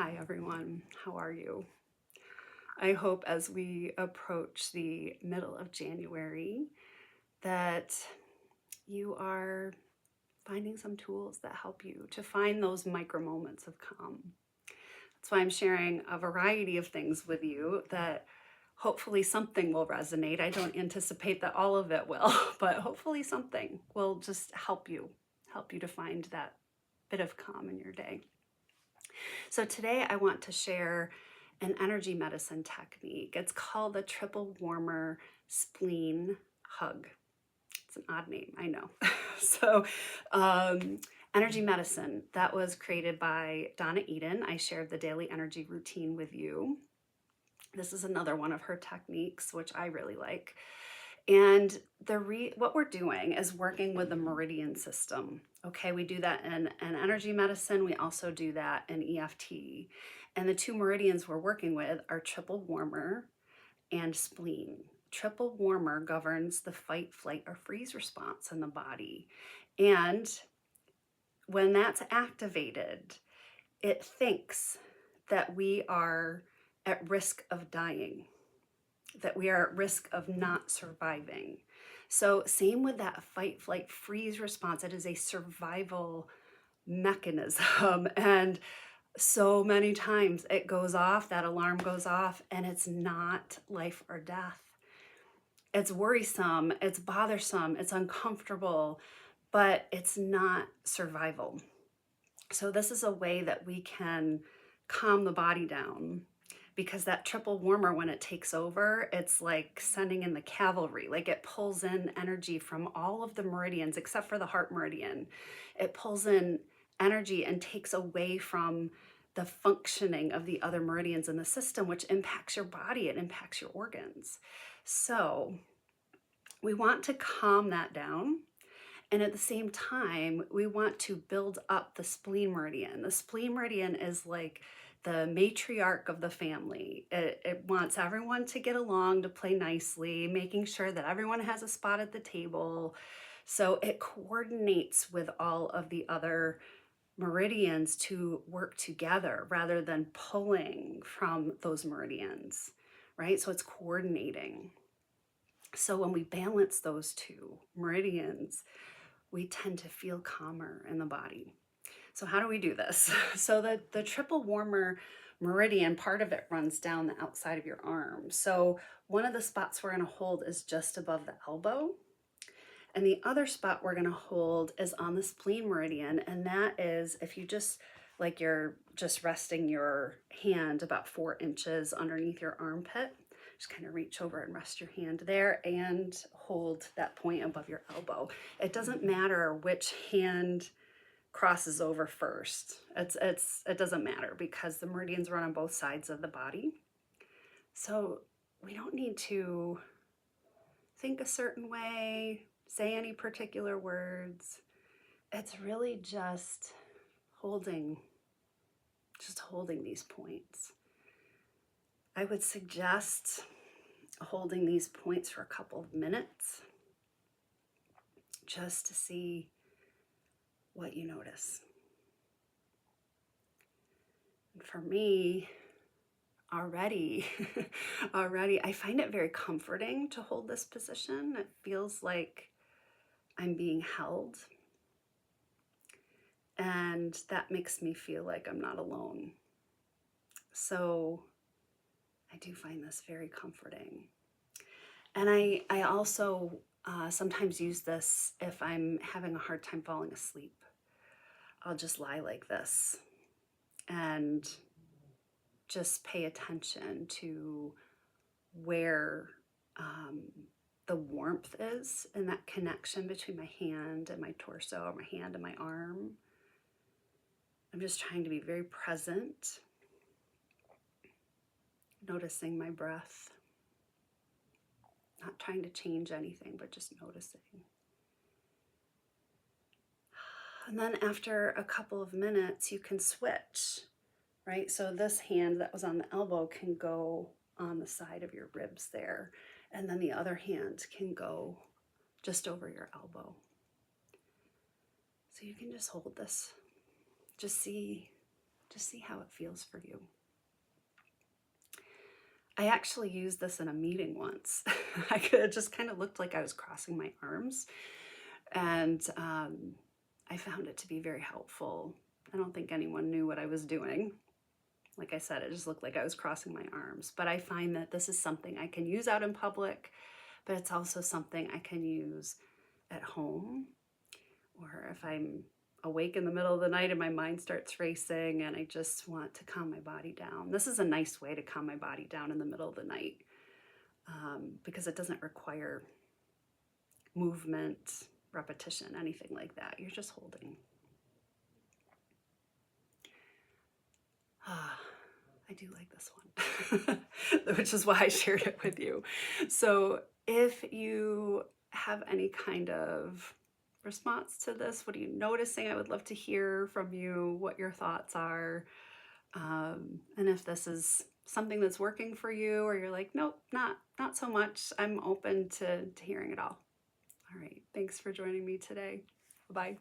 Hi everyone, how are you? I hope as we approach the middle of January that you are finding some tools that help you to find those micro moments of calm. That's why I'm sharing a variety of things with you that hopefully something will resonate. I don't anticipate that all of it will, but hopefully something will just help you to find that bit of calm in your day. So today I want to share an energy medicine technique. It's called the Triple Warmer Spleen Hug. It's an odd name, I know. so energy medicine, that was created by Donna Eden. I shared the daily energy routine with you. This is another one of her techniques, which I really like. And what we're doing is working with the meridian system. Okay, we do that in energy medicine. We also do that in EFT. And the two meridians we're working with are triple warmer and spleen. Triple warmer governs the fight, flight, or freeze response in the body. And when that's activated, it thinks that we are at risk of dying, that we are at risk of not surviving. So same with that fight, flight, freeze response. It is a survival mechanism. And so many times it goes off, that alarm goes off, and it's not life or death. It's worrisome, it's bothersome, it's uncomfortable, but it's not survival. So this is a way that we can calm the body down, because that triple warmer, when it takes over, it's like sending in the cavalry. Like it pulls in energy from all of the meridians except for the heart meridian. It pulls in energy and takes away from the functioning of the other meridians in the system, which impacts your body, it impacts your organs. So we want to calm that down. And at the same time, we want to build up the spleen meridian. The spleen meridian is like the matriarch of the family. It wants everyone to get along, to play nicely, making sure that everyone has a spot at the table. So it coordinates with all of the other meridians to work together rather than pulling from those meridians, right? So it's coordinating. So when we balance those two meridians, we tend to feel calmer in the body. So how do we do this? So the triple warmer meridian, part of it runs down the outside of your arm. So one of the spots we're going to hold is just above the elbow. And the other spot we're going to hold is on the spleen meridian. And that is if you just, like you're just resting your hand about 4 inches underneath your armpit. Just kind of reach over and rest your hand there and hold that point above your elbow. It doesn't matter which hand crosses over first. It doesn't matter because the meridians run on both sides of the body. So we don't need to think a certain way, say any particular words. It's really just holding these points. I would suggest holding these points for a couple of minutes just to see what you notice. And for me, already, I find it very comforting to hold this position. It feels like I'm being held. And that makes me feel like I'm not alone. So I do find this very comforting. And I also sometimes use this if I'm having a hard time falling asleep. I'll just lie like this and just pay attention to where the warmth is and that connection between my hand and my torso, or my hand and my arm. I'm just trying to be very present, noticing my breath, not trying to change anything, but just noticing. And then after a couple of minutes, you can switch, right? So this hand that was on the elbow can go on the side of your ribs there, and then the other hand can go just over your elbow. So you can just hold this. Just see Just see how it feels for you. I actually used this in a meeting once. It just kind of looked like I was crossing my arms, and I found it to be very helpful. I don't think anyone knew what I was doing. Like I said, it just looked like I was crossing my arms. But I find that this is something I can use out in public, but it's also something I can use at home, or if I'm awake in the middle of the night and my mind starts racing and I just want to calm my body down. This is a nice way to calm my body down in the middle of the night, because it doesn't require movement, repetition, anything like that. You're just holding. I do like this one, which is why I shared it with you. So if you have any kind of response to this, what are you noticing? I would love to hear from you what your thoughts are. And if this is something that's working for you, or you're like, nope, not so much, I'm open to hearing it all. All right. Thanks for joining me today. Bye-bye.